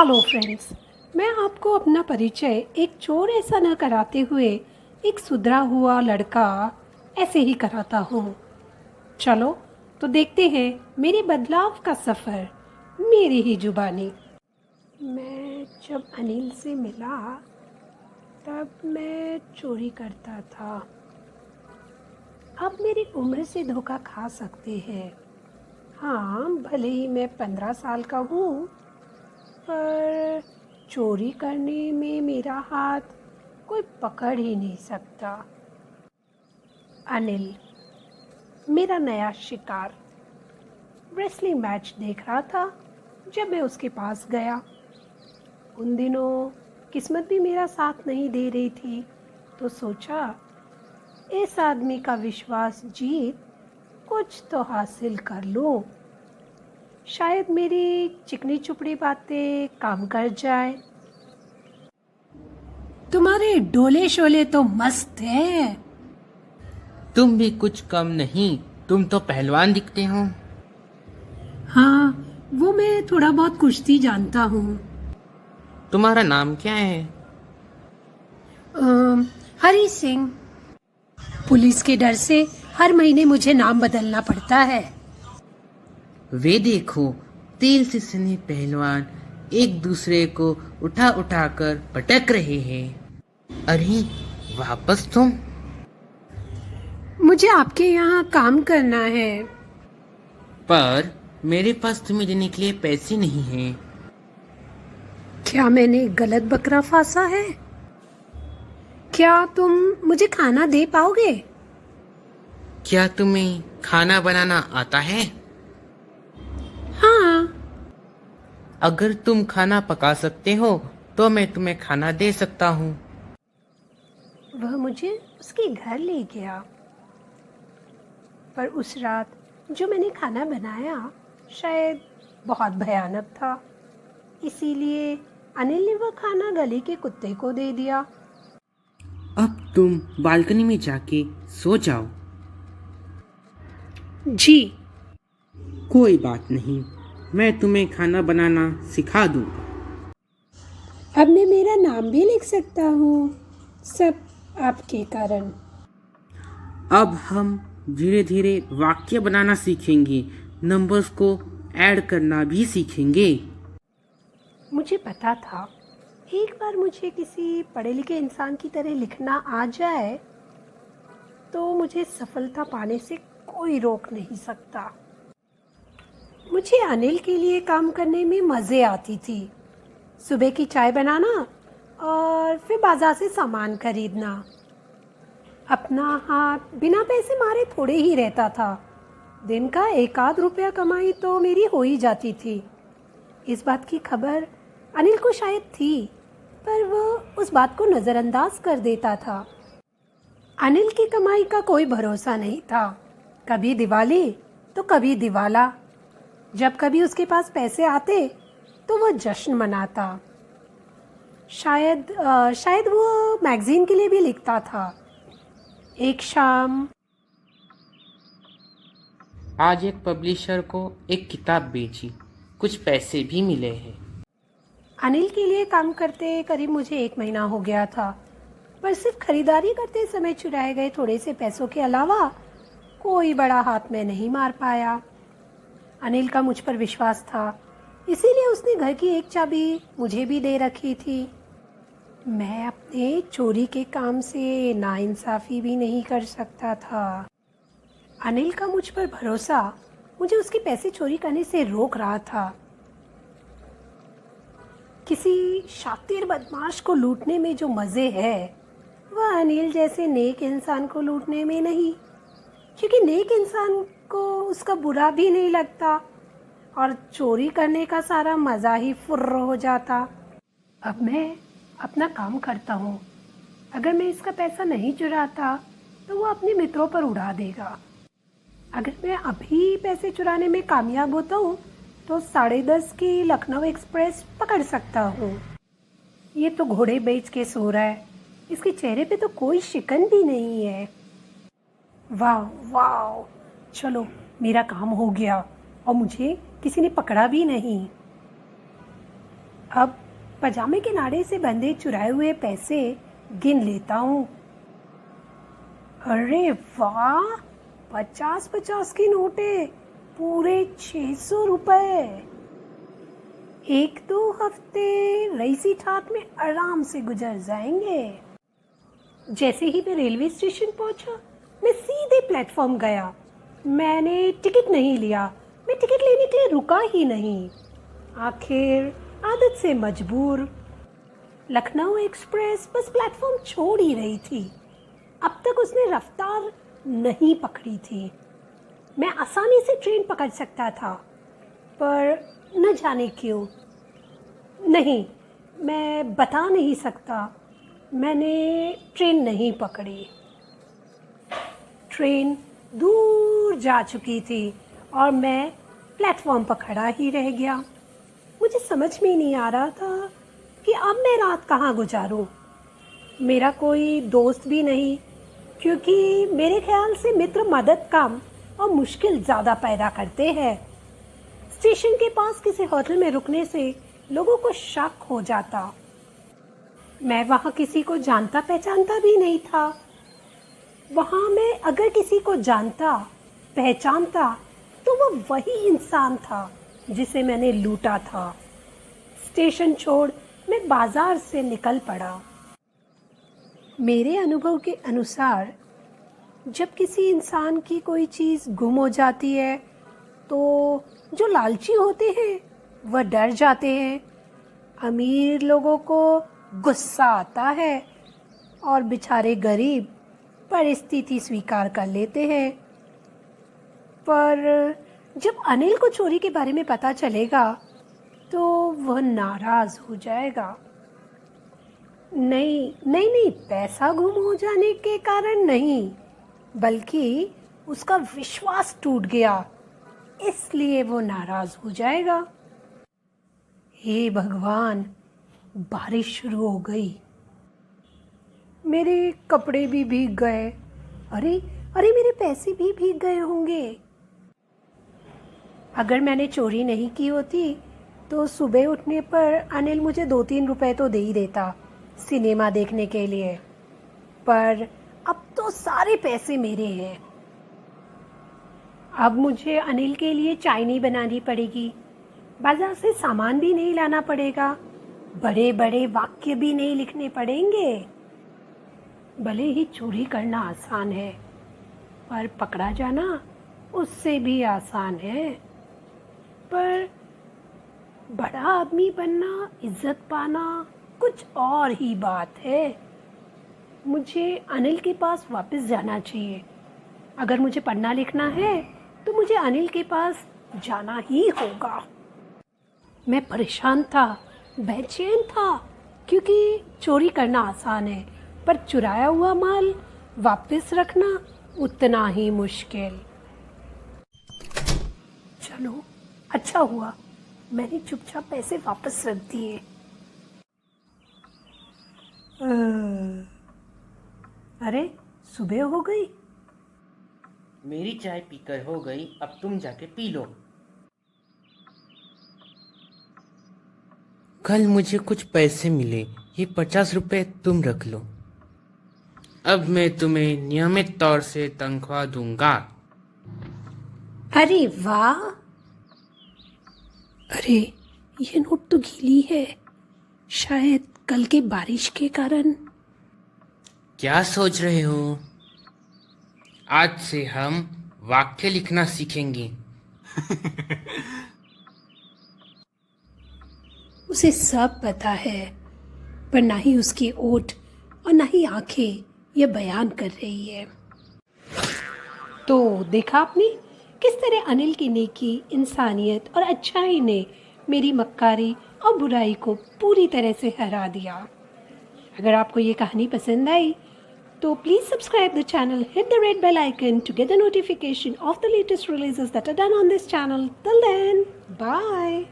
Hello friends, मैं आपको अपना परिचय एक चोर ऐसा न कराते हुए एक सुधरा हुआ लड़का ऐसे ही कराता हूँ। चलो तो देखते हैं मेरे बदलाव का सफ़र मेरी ही जुबानी। मैं जब अनिल से मिला तब मैं चोरी करता था। अब मेरी उम्र से धोखा खा सकते हैं। हाँ, भले ही मैं 15 साल का हूँ, पर चोरी करने में मेरा हाथ कोई पकड़ ही नहीं सकता। अनिल, मेरा नया शिकार। रेसलिंग मैच देख रहा था जब मैं उसके पास गया। उन दिनों किस्मत भी मेरा साथ नहीं दे रही थी, तो सोचा इस आदमी का विश्वास जीत कुछ तो हासिल कर लूं। शायद मेरी चिकनी चुपड़ी बातें काम कर जाए। तुम्हारे डोले शोले तो मस्त हैं। तुम भी कुछ कम नहीं। तुम तो पहलवान दिखते हो। हाँ, वो मैं थोड़ा बहुत कुश्ती जानता हूँ। तुम्हारा नाम क्या है? हरी सिंह। पुलिस के डर से हर महीने मुझे नाम बदलना पड़ता है। वे देखो, तेल से सने पहलवान एक दूसरे को उठा उठा कर पटक रहे हैं। अरे, वापस तुम? मुझे आपके यहाँ काम करना है। पर मेरे पास तुम्हें देने के लिए पैसे नहीं हैं। क्या मैंने गलत बकरा फांसा है? क्या तुम मुझे खाना दे पाओगे? क्या तुम्हें खाना बनाना आता है? हाँ। अगर तुम खाना पका सकते हो तो मैं तुम्हें खाना दे सकता हूँ। वह मुझे उसके घर ले गया, पर उस रात जो मैंने खाना बनाया शायद बहुत भयानक था। इसीलिए अनिल ने वह खाना गली के कुत्ते को दे दिया। अब तुम बालकनी में जाके सो जाओ। जी। कोई बात नहीं, मैं तुम्हें खाना बनाना सिखा दूंगा। अब मैं मेरा नाम भी लिख सकता हूँ, सब आपके कारण। अब हम धीरे धीरे वाक्य बनाना सीखेंगे, नंबर्स को ऐड करना भी सीखेंगे। मुझे पता था एक बार मुझे किसी पढ़े लिखे इंसान की तरह लिखना आ जाए तो मुझे सफलता पाने से कोई रोक नहीं सकता। मुझे अनिल के लिए काम करने में मज़े आती थी। सुबह की चाय बनाना और फिर बाजार से सामान खरीदना। अपना हाथ बिना पैसे मारे थोड़े ही रहता था। दिन का 1 आध रुपया कमाई तो मेरी हो ही जाती थी। इस बात की खबर अनिल को शायद थी, पर वह उस बात को नज़रअंदाज कर देता था। अनिल की कमाई का कोई भरोसा नहीं था। कभी दिवाली तो कभी दिवाला। जब कभी उसके पास पैसे आते तो वह जश्न मनाता। शायद वो मैगजीन के लिए भी लिखता था। एक शाम आज एक पब्लिशर को एक किताब बेची, कुछ पैसे भी मिले हैं। अनिल के लिए काम करते करीब मुझे 1 महीना हो गया था, पर सिर्फ खरीदारी करते समय चुराए गए थोड़े से पैसों के अलावा कोई बड़ा हाथ में नहीं मार पाया। अनिल का मुझ पर विश्वास था, इसीलिए उसने घर की एक चाबी मुझे भी दे रखी थी। मैं अपने चोरी के काम से नाइंसाफ़ी भी नहीं कर सकता था। अनिल का मुझ पर भरोसा मुझे उसके पैसे चोरी करने से रोक रहा था। किसी शातिर बदमाश को लूटने में जो मज़े है, वह अनिल जैसे नेक इंसान को लूटने में नहीं, क्योंकि नेक इंसान को उसका बुरा भी नहीं लगता और चोरी करने का सारा मज़ा ही फुर्र हो जाता। अब मैं अपना काम करता हूँ। अगर मैं इसका पैसा नहीं चुराता तो वो अपने मित्रों पर उड़ा देगा। अगर मैं अभी पैसे चुराने में कामयाब होता हूँ तो 10:30 की लखनऊ एक्सप्रेस पकड़ सकता हूँ। ये तो घोड़े बेच के सो रहा है, इसके चेहरे पे तो कोई शिकन भी नहीं है। वाह वाह, चलो मेरा काम हो गया और मुझे किसी ने पकड़ा भी नहीं। अब पजामे के नाड़े से बंधे चुराए हुए पैसे गिन लेता हूँ। अरे वाह, 50-50 की नोटें, पूरे 600 रुपए। 1-2 हफ्ते रईसी ठाट में आराम से गुजर जाएंगे। जैसे ही मैं रेलवे स्टेशन पहुंचा, मैं सीधे प्लेटफॉर्म गया। मैंने टिकट नहीं लिया, मैं टिकट लेने के लिए रुका ही नहीं। आखिर आदत से मजबूर लखनऊ एक्सप्रेस बस प्लेटफॉर्म छोड़ ही रही थी। अब तक उसने रफ्तार नहीं पकड़ी थी। मैं आसानी से ट्रेन पकड़ सकता था, पर न जाने क्यों नहीं, मैं बता नहीं सकता। मैंने ट्रेन नहीं पकड़ी। ट्रेन दूर जा चुकी थी और मैं प्लेटफॉर्म पर खड़ा ही रह गया। मुझे समझ में ही नहीं आ रहा था कि अब मैं रात कहाँ गुजारूं। मेरा कोई दोस्त भी नहीं, क्योंकि मेरे ख्याल से मित्र मदद कम और मुश्किल ज़्यादा पैदा करते हैं। स्टेशन के पास किसी होटल में रुकने से लोगों को शक हो जाता। मैं वहाँ किसी को जानता पहचानता भी नहीं था। वहाँ मैं अगर किसी को जानता पहचानता तो वो वही इंसान था जिसे मैंने लूटा था। स्टेशन छोड़ मैं बाजार से निकल पड़ा। मेरे अनुभव के अनुसार जब किसी इंसान की कोई चीज़ गुम हो जाती है तो जो लालची होते हैं वह डर जाते हैं। अमीर लोगों को गुस्सा आता है और बेचारे गरीब परिस्थिति स्वीकार कर लेते हैं। पर जब अनिल को चोरी के बारे में पता चलेगा तो वह नाराज हो जाएगा। नहीं, पैसा गुम हो जाने के कारण नहीं, बल्कि उसका विश्वास टूट गया, इसलिए वो नाराज हो जाएगा। हे भगवान, बारिश शुरू हो गई। मेरे कपड़े भी भीग गए। अरे मेरे पैसे भी भीग गए होंगे। अगर मैंने चोरी नहीं की होती तो सुबह उठने पर अनिल मुझे 2-3 रुपए तो दे ही देता सिनेमा देखने के लिए। पर अब तो सारे पैसे मेरे हैं। अब मुझे अनिल के लिए चाय नहीं बनानी पड़ेगी, बाजार से सामान भी नहीं लाना पड़ेगा, बड़े बड़े वाक्य भी नहीं लिखने पड़ेंगे। भले ही चोरी करना आसान है, पर पकड़ा जाना उससे भी आसान है। पर बड़ा आदमी बनना, इज्जत पाना कुछ और ही बात है। मुझे अनिल के पास वापस जाना चाहिए। अगर मुझे पढ़ना लिखना है तो मुझे अनिल के पास जाना ही होगा। मैं परेशान था, बेचैन था, क्योंकि चोरी करना आसान है, पर चुराया हुआ माल वापस रखना उतना ही मुश्किल। चलो, अच्छा हुआ मैंने चुपचाप पैसे वापस रख दिए। अरे, सुबह हो गई। मेरी चाय पीकर हो गई, अब तुम जाके पी लो। कल मुझे कुछ पैसे मिले, ये 50 रुपए तुम रख लो। अब मैं तुम्हें नियमित तौर से तनख्वाह दूंगा। अरे वाह! अरे, ये नोट तो गीली है, शायद कल के बारिश के कारण। क्या सोच रहे हो? आज से हम वाक्य लिखना सीखेंगे। उसे सब पता है, पर ना ही उसकी ओठ और ना ही आंखें ये बयान कर रही है। तो देखा आपने किस तरह अनिल की नेकी, इंसानियत और अच्छाई ने मेरी मक्कारी और बुराई को पूरी तरह से हरा दिया। अगर आपको ये कहानी पसंद आई तो please subscribe the channel, hit the red bell icon to get the notification of the latest releases that are done on this channel. Till then, bye.